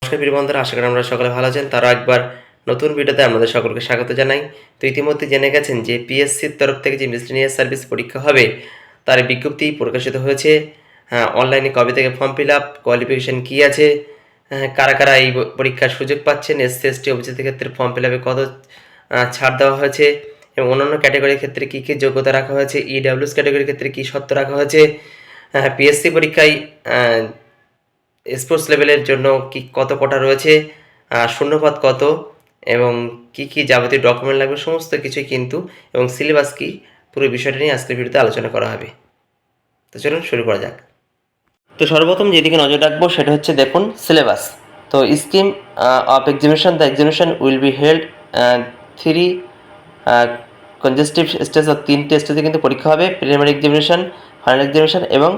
নমস্কার প্রিয় বন্ধুরা, আশা করি আমরা সকলে ভালো আছেন। তারা একবার নতুন ভিডিওতে আপনাদের সকলকে স্বাগত জানাই। তো ইতিমধ্যে জেনে গেছেন যে পিএসসির তরফ থেকে যে মিসলেনিয়াস সার্ভিস পরীক্ষা হবে তার বিজ্ঞপ্তি প্রকাশিত হয়েছে। অনলাইনে কবে থেকে ফর্ম ফিল আপ, কোয়ালিফিকেশান কী আছে, কারা কারা এই পরীক্ষার সুযোগ পাচ্ছেন, এসসি এসটি ওবিসিদের ক্ষেত্রে ফর্ম ফিল আপে কত ছাড় দেওয়া হয়েছে এবং অন্যান্য ক্যাটাগরির ক্ষেত্রে কী কী যোগ্যতা রাখা হয়েছে, ইডাব্লিউএস ক্যাটাগরির ক্ষেত্রে কী শর্ত রাখা হয়েছে, পিএসসি পরীক্ষায় স্পোর্টস লেভেলের জন্য কি কত কোটা রয়েছে, শূন্যপদ কত এবং কি কি যাবতীয় ডকুমেন্ট লাগবে সমস্ত কিছুই কিন্তু, এবং সিলেবাস কি, পুরো বিষয়টা নিয়ে আজকের ভিডিওতে আলোচনা করা হবে। তো চলুন শুরু করা যাক। তো সর্বপ্রথম যেদিকে নজর রাখবো সেটা হচ্ছে দেখুন সিলেবাস। তো scheme of examination, the examination will be held three congestive stage, তিনটে স্টেজে কিন্তু পরীক্ষা হবে: প্রিলিমিনারি এক্সামিনেশন, ফাইনাল এক্সামিনেশন এবং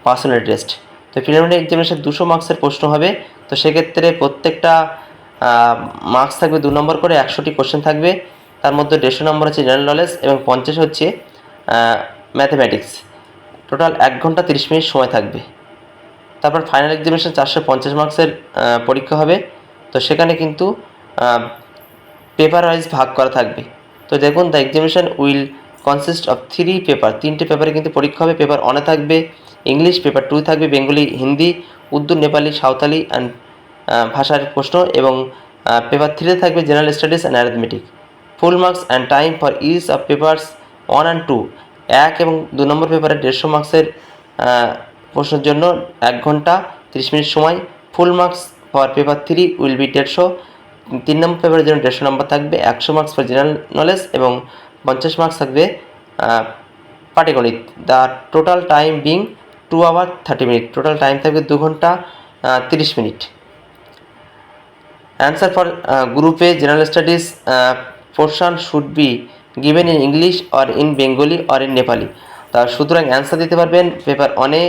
পার্সোনাল টেস্ট। তো প্রিলিমিনারি এক্সামিনেশন 200 মার্কসের প্রশ্ন হবে। তো সেক্ষেত্রে প্রত্যেকটা মার্কস থাকবে 2 নম্বর করে, 100টি কোশ্চেন থাকবে। তার মধ্যে 150 নম্বর হচ্ছে জেনারেল নলেজ এবং 50 হচ্ছে ম্যাথমেটিক্স। টোটাল 1 ঘন্টা 30 মিনিট সময় থাকবে। তারপর ফাইনাল এক্সামিনেশন 450 মার্কসের পরীক্ষা হবে। তো সেখানে কিন্তু পেপার ওয়াইজ ভাগ করা থাকবে। তো দেখুন, the examination will consist of 3 paper, 3টে পেপারে কিন্তু পরীক্ষা হবে। পেপার 1 থাকবে ইংলিশ, পেপার 2 থাকবে বেঙ্গলি, হিন্দি, উর্দু, নেপালি, সাঁওতালি অ্যান্ড ভাষার প্রশ্ন, এবং পেপার 3 থাকবে general studies and arithmetic. Full marks and time for each of papers 1 and 2, 1 এবং 2 নম্বর পেপারে 150 মার্কসের প্রশ্নের জন্য 1 ঘন্টা 30 মিনিট সময়। Full marks for paper 3 will be 150, 3 নম্বর পেপারের জন্য 150 নম্বর থাকবে। 100 মার্কস ফর জেনারেল নলেজ এবং 50 মার্কস থাকবে পাটিগণিত। The total time being 2 hour 30 minutes, total time থাকবে 2 ঘন্টা 30 minute. Answer for group A general studies portion should be given in English or in Bengali or in Nepali. তা সুতরাং answer দিতে পারবেন paper 1-এ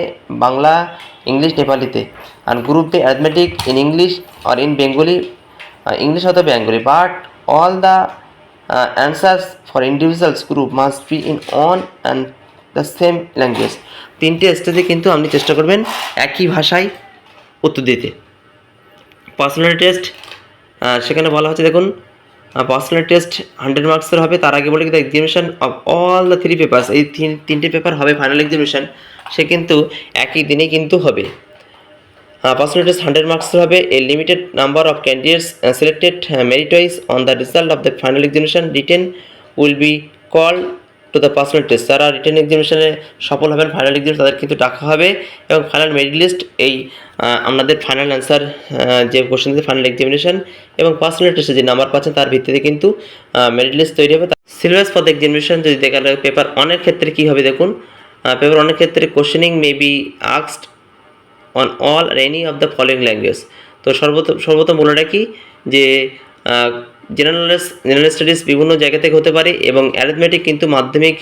বাংলা, ইংলিশ, নেপালিতে, আর group B arithmetic in English or in Bengali, English অথবা Bengali. But all the answers for individuals group must be in on and the same language. 3টে স্টেজে কিন্তু আপনি চেষ্টা করবেন একই ভাষায় উত্তর দিতে। পার্সোনাল টেস্ট, সেখানে বলা হচ্ছে দেখুন, পার্সোনাল টেস্ট 100 মার্কসের হবে। তার আগে বলে কিন্তু examination of all the 3 papers, এই তিনটে পেপার হবে ফাইনাল এক্সামিনেশন, সে কিন্তু একই দিনে কিন্তু হবে। পার্সোনাল টেস্ট 100 মার্কসের হবে। A limited number of candidates selected merit wise on the result of the final examination written will be call to the personal test. যারা রিটেন এক্সামিনেশনে সফল হবেন ফাইনাল এক্সামিনেশন, তাদের কিন্তু ডাকা হবে এবং ফাইনাল মেরিট লিস্ট, এই আপনাদের ফাইনাল অ্যান্সার যে কোশ্চেন দিয়ে ফাইনাল এক্সামিনেশন এবং পার্সোনাল টেস্টে যে নাম্বার পাচ্ছেন তার ভিত্তিতে কিন্তু মেরিট লিস্ট তৈরি হবে। সিলেবাস ফর দ্য এক্সামিনেশন যদি দেখা যায় পেপার 1-এর ক্ষেত্রে কী হবে দেখুন, পেপার 1-এর ক্ষেত্রে questioning may be asked on all or any of the following language. তো সর্বপ্রথম বলে রাখি যে জেনারেল স্টাডিজ বিভিন্ন জায়গা থেকে হতে পারে এবং অ্যারিথমেটিক কিন্তু মাধ্যমিক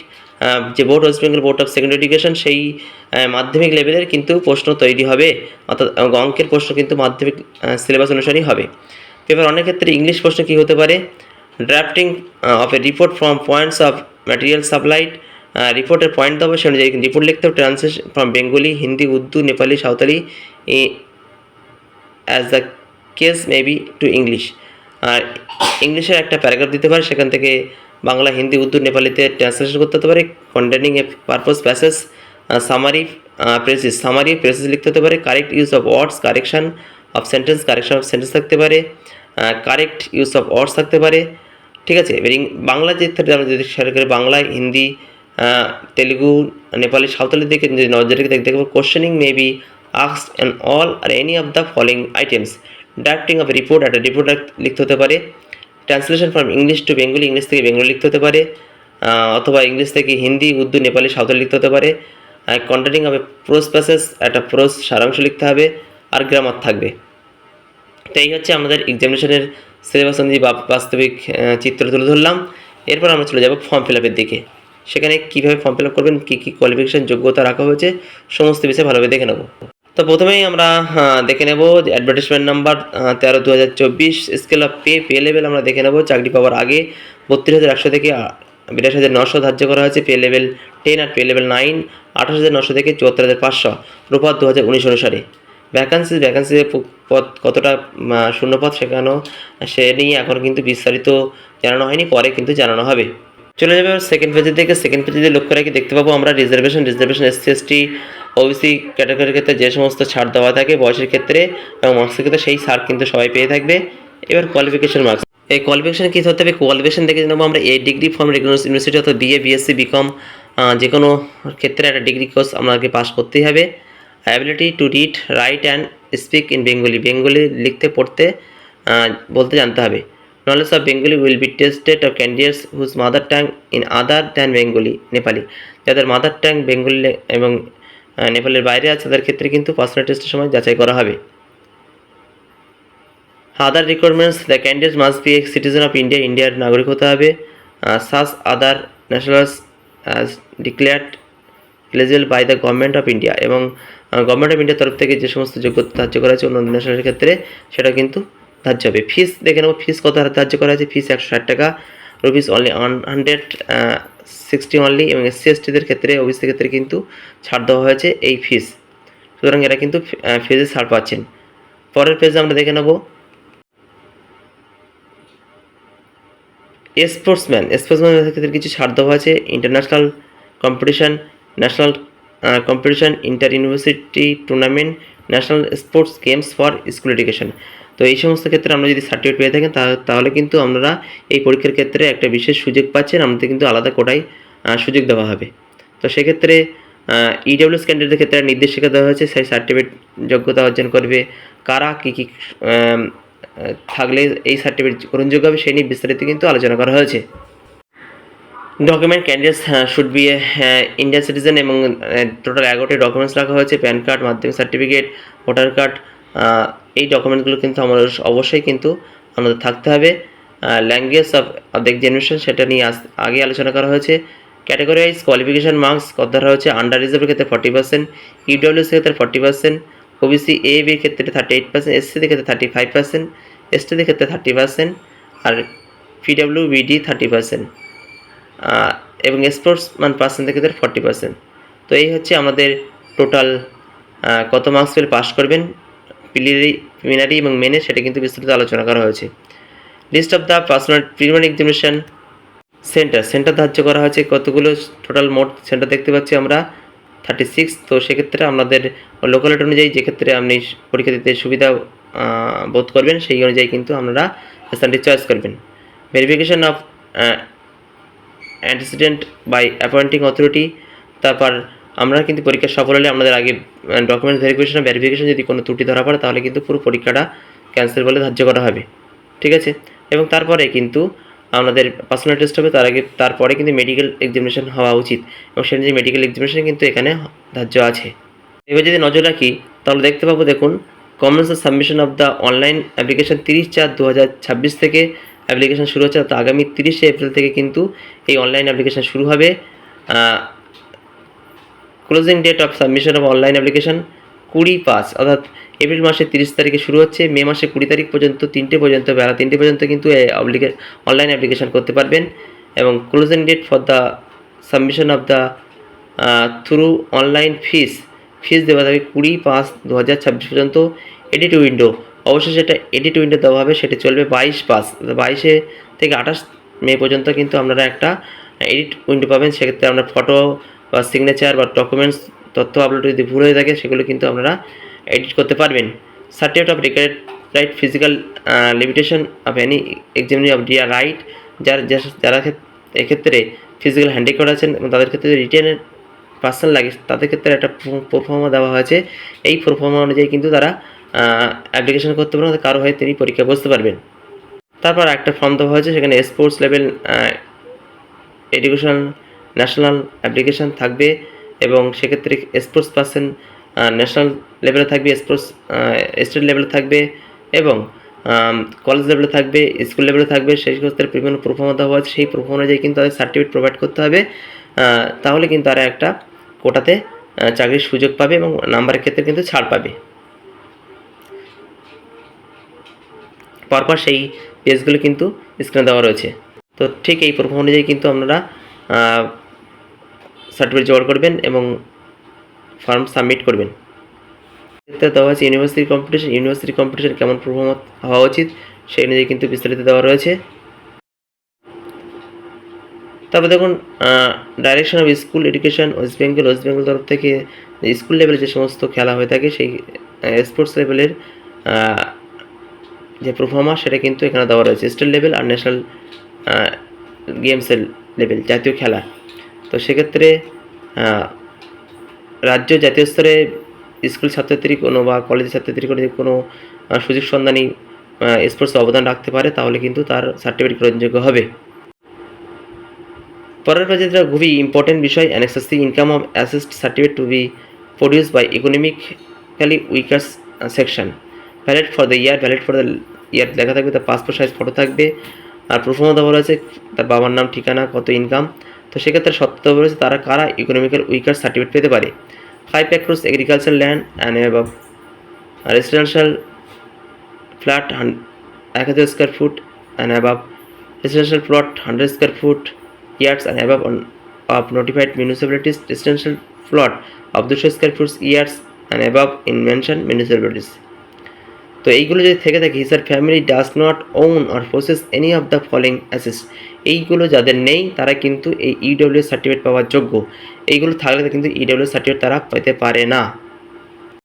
যে board, West Bengal board of secondary education, সেই মাধ্যমিক লেভেলের কিন্তু প্রশ্ন তৈরি হবে, অর্থাৎ অঙ্কের প্রশ্ন কিন্তু মাধ্যমিক সিলেবাস অনুসারেই হবে। পেপার 1-এর ক্ষেত্রে ইংলিশ প্রশ্ন কী হতে পারে, drafting of a report from points of material supplied, রিপোর্টের পয়েন্ট দেবো সেই অনুযায়ী রিপোর্ট লিখতে হবে। Translation from Bengali, Hindi, Urdu, Nepali, Santali as the case may be to English. আর ইংলিশের একটা প্যারাগ্রাফ দিতে পারে, সেখান থেকে বাংলা, হিন্দি, উর্দু, নেপালিতে ট্রান্সলেশন করতে হতে পারে। Containing a purpose passage, summary precis লিখতে হতে পারে। Correct use of words, correction of sentence থাকতে পারে। কারেক্ট ইউজ অফ ওয়ার্ডস থাকতে পারে, ঠিক আছে। এবার বাংলা যে ক্ষেত্রে আমরা যদি শেয়ার করি, বাংলা, হিন্দি, তেলুগু, নেপালি, সাঁওতালির দিকে যদি নজর রেখে দেখবো, questioning may be asked on all or any of the following items. Drafting of report, একটা রিপোর্ট লিখতে হতে পারে। Translation from English to Bengali, English থেকে বেঙ্গলি লিখতে হতে পারে, অথবা ইংলিশ থেকে হিন্দি, উর্দু, নেপালি, সাঁওতালি লিখতে হতে পারে। Containing of A pros passage, একটা প্রোজ সারাংশ লিখতে হবে, আর গ্রামার থাকবে। তো এই হচ্ছে আমাদের এক্সামিনেশনের সিলেবাস অনুযায়ী বাস্তবিক চিত্র তুলে ধরলাম। এরপর আমরা চলে যাব ফর্ম ফিল আপের দিকে। সেখানে কীভাবে ফর্ম ফিল আপ করবেন, কী কী কোয়ালিফিকেশান যোগ্যতা রাখা হয়েছে, সমস্ত বিষয় ভালোভাবে দেখে নেব। তো প্রথমেই আমরা দেখে নেব যে advertisement number 13/2024, scale of pay level আমরা দেখে নেব। চাকরি পাওয়ার আগে 32,100 থেকে 82,900 ধার্য করা হয়েছে পে লেভেল 10, আর পে লেভেল 9 28,900 থেকে 74,500 রূপার 2019 অনুসারে। ভ্যাকান্সি পদ কতটা শূন্যপদ সেখানেও সে নিয়ে এখনও কিন্তু বিস্তারিত জানানো হয়নি, পরে কিন্তু জানানো হবে। চলে যাবে সেকেন্ড পেজের দিকে। সেকেন্ড পেজে যদি লক্ষ্য রাখি দেখতে পাবো আমরা রিজার্ভেশন এসসি এসটি ওবিসি ক্যাটাগরির ক্ষেত্রে যে সমস্ত ছাড় দেওয়া থাকে বয়সের ক্ষেত্রে এবং মার্কসের ক্ষেত্রে সেই ছাড় কিন্তু সবাই পেয়ে থাকবে। এবার কোয়ালিফিকেশন মার্কস, এই কোয়ালিফিকেশন কী হতে হবে? কোয়ালিফিকেশন দেখে নেবো আমরা এ ডিগ্রি ফ্রম রেকগনাইজড ইউনিভার্সিটি অর্থাৎ বিএ বিএসসি বিকম যে কোনো ক্ষেত্রে একটা ডিগ্রি কোর্স আমাকে পাস করতেই হবে। Ability to read write and speak in Bengali, Bengali লিখতে পড়তে বলতে জানতে হবে। Knowledge of Bengali will be tested of candidates whose mother tongue in other than Bengali, Nepali, যাদের মাদার টাং বেঙ্গলি এবং নেপালের বাইরে আছে তাদের ক্ষেত্রে কিন্তু পার্সোনাল টেস্টের সময় যাচাই করা হবে। Other requirements, the candidate must be a citizen of India, ইন্ডিয়ার নাগরিক হতে হবে। Such other nationals as declared eligible by the government of India, এবং গভর্নমেন্ট অফ ইন্ডিয়ার তরফ থেকে যে সমস্ত যোগ্যতা ধার্য করা আছে অন্য ন্যাশনালের ক্ষেত্রে সেটা কিন্তু ধার্য হবে। ফিস দেখে নেব, ফিস কত হারে ধার্য করা আছে? ফিস 160 টাকা, রুপিস অনলি 160 অনলি, এবং এসসি এসটিদের ক্ষেত্রে ওবিসির ক্ষেত্রে কিন্তু ছাড় দেওয়া হয়েছে এই ফিস, সুতরাং এরা কিন্তু ফিজে ছাড় পাচ্ছেন। পরের পেজে আমরা দেখে নেব স্পোর্টসম্যানের ক্ষেত্রে কিছু ছাড় দেওয়া আছে। International competition, national competition, inter university tournament, national sports games for school education. তো এই সমস্ত ক্ষেত্রে আমরা যদি সার্টিফিকেট পেয়ে থাকেন তাহলে কিন্তু আপনারা এই পরীক্ষার ক্ষেত্রে একটা বিশেষ সুযোগ পাচ্ছেন, আমাদের কিন্তু আলাদা কোটায় সুযোগ দেওয়া হবে। তো সেক্ষেত্রে ইডব্লিউএস ক্যান্ডিডেটের ক্ষেত্রে নির্দেশিকা দেওয়া হয়েছে সেই সার্টিফিকেট যোগ্যতা অর্জন করবে কারা, কী কী থাকলে এই সার্টিফিকেট গ্রহণযোগ্য হবে সেই নিয়ে বিস্তারিত কিন্তু আলোচনা করা হয়েছে। Document candidates should be Indian citizen, এবং টোটাল 11টি ডকুমেন্টস রাখা হয়েছে। প্যান কার্ড, মাধ্যমিক সার্টিফিকেট, ভোটার কার্ড, এই ডকুমেন্টগুলো কিন্তু আমাদের অবশ্যই কিন্তু আমাদের থাকতে হবে। ল্যাঙ্গুয়েজ অফ দ্য এক্সামিনেশন সেটা নিয়ে আগে আলোচনা করা হয়েছে। ক্যাটাগরি ওয়াইজ কোয়ালিফিকেশন মার্কস কত ধরা হয়েছে? আন্ডার রিজার্ভের ক্ষেত্রে 40%, ইডব্লিউএস ক্ষেত্রে 40%, ওবিসি এ বির ক্ষেত্রে 38%, এসসিদের ক্ষেত্রে 35%, এসটিদের ক্ষেত্রে 30%, আর পিডব্লিউবিডি 30%, এবং স্পোর্টসম্যান পার্সেন্টের ক্ষেত্রে 40%। তো এই হচ্ছে আমাদের টোটাল কত মার্কস পেলে পাস করবেন প্রিলিমিনারি এবং মেনে, সেটা কিন্তু বিস্তারিত আলোচনা করা হয়েছে। List of the personal preliminary examination centre ধার্য করা হয়েছে। কতগুলো টোটাল মোট সেন্টার দেখতে পাচ্ছি আমরা 36। তো সেক্ষেত্রে আপনাদের লোকালিটি অনুযায়ী যে ক্ষেত্রে আপনি পরীক্ষা দিতে সুবিধা বোধ করবেন সেই অনুযায়ী কিন্তু আপনারা স্থানটি চয়েস করবেন। Verification of antecedent by appointing authority, তারপর আমরা কিন্তু পরীক্ষা সফল হলে আমাদের আগে ডকুমেন্ট ভেরিফিকেশন যদি কোনো ত্রুটি ধরা পড়ে তাহলে কিন্তু পুরো পরীক্ষাটা ক্যান্সেল বলে ধার্য করা হবে, ঠিক আছে। এবং তারপরে কিন্তু আমাদের পার্সোনাল টেস্ট হবে, তারপরে কিন্তু মেডিকেল এক্সামিনেশন হওয়া উচিত, এবং সেই যে মেডিকেল এক্সামিনেশন কিন্তু এখানে ধার্য আছে। এবার যদি নজর রাখি তাহলে দেখতে পাবো, দেখুন commence submission of the online application 30/4/2026 থেকে অ্যাপ্লিকেশন শুরু হচ্ছে, তো আগামী 30শে এপ্রিল থেকে কিন্তু এই অনলাইন অ্যাপ্লিকেশন শুরু হবে। Closing date of submission of online application 20/5, অর্থাৎ এপ্রিল মাসের 30 তারিখে শুরু হচ্ছে, মে মাসের 20 তারিখ পর্যন্ত 3টে পর্যন্ত বেলা 3টে পর্যন্ত কিন্তু অনলাইন অ্যাপ্লিকেশন করতে পারবেন। এবং closing date for the submission of the through online fees দেওয়া থাকবে 20/5/2026 পর্যন্ত। এডিট উইন্ডো, অবশ্যই সেটা এডিট উইন্ডো দেওয়া হবে, সেটা চলবে 22/5, 22 থেকে 28 মে পর্যন্ত কিন্তু আপনারা একটা এডিট উইন্ডো পাবেন। সেক্ষেত্রে আপনার ফটো বা সিগনেচার বা ডকুমেন্টস তথ্য আপলোড যদি ভুল হয়ে থাকে সেগুলো কিন্তু আপনারা এডিট করতে পারবেন। Certificate of required right, physical limitation of any examinee of dear right, যারা এক্ষেত্রে ফিজিক্যাল হ্যান্ডিক্যাপ্ট আছেন এবং তাদের ক্ষেত্রে রিটেনের পার্সন লাগে তাদের ক্ষেত্রে একটা প্রোফর্মা দেওয়া হয়েছে। এই প্রোফর্মা অনুযায়ী কিন্তু তারা অ্যাপ্লিকেশন করতে পারবেন, কারো হয়ে তিনি পরীক্ষা বসতে পারবেন। তারপর একটা ফর্ম দেওয়া হয়েছে, সেখানে sports level education national application থাকবে, এবং সেক্ষেত্রে স্পোর্টস পার্সন ন্যাশনাল লেভেলে থাকবে, স্পোর্টস স্টেট লেভেলে থাকবে, এবং কলেজ লেভেলে থাকবে, স্কুল লেভেলে থাকবে। সেই ক্ষেত্রে বিভিন্ন প্রোফর্মা দেওয়া হয়েছে, সেই প্রোফর্মা অনুযায়ী কিন্তু তাদের সার্টিফিকেট প্রোভাইড করতে হবে, তাহলে কিন্তু তারা একটা কোটাতে চাকরির সুযোগ পাবে এবং নাম্বারের ক্ষেত্রে কিন্তু ছাড় পাবে। পরপর সেই পেজগুলো কিন্তু স্ক্রিনে দেওয়া রয়েছে। তো ঠিক এই প্রোফর্মা অনুযায়ী কিন্তু আপনারা সার্টিফিকেট জোগাড় করবেন এবং ফর্ম সাবমিট করবেন। ক্ষেত্রে দেওয়া আছে ইউনিভার্সিটি কম্পিটিশন কেমন প্রভাব হওয়া উচিত সেই অনুযায়ী কিন্তু বিস্তারিত দেওয়া রয়েছে। তারপর দেখুন direction of school education West Bengal তরফ থেকে স্কুল লেভেলে যে সমস্ত খেলা হয়ে থাকে সেই স্পোর্টস লেভেলের যে পারফরম্যান্স সেটা কিন্তু এখানে দেওয়া রয়েছে, স্টেট লেভেল আর ন্যাশনাল গেমসের লেভেল, জাতীয় খেলা। তো সেক্ষেত্রে রাজ্য জাতীয় স্তরে স্কুল ছাত্রছাত্রী কোনো বা কলেজের ছাত্রছাত্রী কোনো সুযোগ সন্ধানী স্পোর্টসে অবদান রাখতে পারে তাহলে কিন্তু তার সার্টিফিকেট গ্রহণযোগ্য হবে। পরের পেজে যেটা খুবই ইম্পর্টেন্ট বিষয়, annexes the income of asset certificate to be produce by economically weaker section, valid for the year লেখা থাকবে, তার পাসপোর্ট সাইজ ফটো থাকবে, আর প্রুফও দেওয়া রয়েছে তার বাবার নাম, ঠিকানা, কত ইনকাম। তো সেক্ষেত্রে সত্য রয়েছে তারা কারা ইকোনমিক্যাল উইকার সার্টিফিকেট পেতে পারে। 5 acres agricultural land and above, residential flat 1000 square foot and above, residential plot 100 square foot yards and above of notified municipalities, residential plot of 200 square foot yards and above in mentioned municipalities. তো এইগুলো যদি থেকে থাকে, his her family does not own or possess any of the following assets, এইগুলো যাদের নেই তারা কিন্তু এই ইডব্লিউ সার্টিফিকেট পাওয়ার যোগ্য। এইগুলো থাকলে কিন্তু ইডব্লিউ সার্টিফিকেট তারা পেতে পারে না।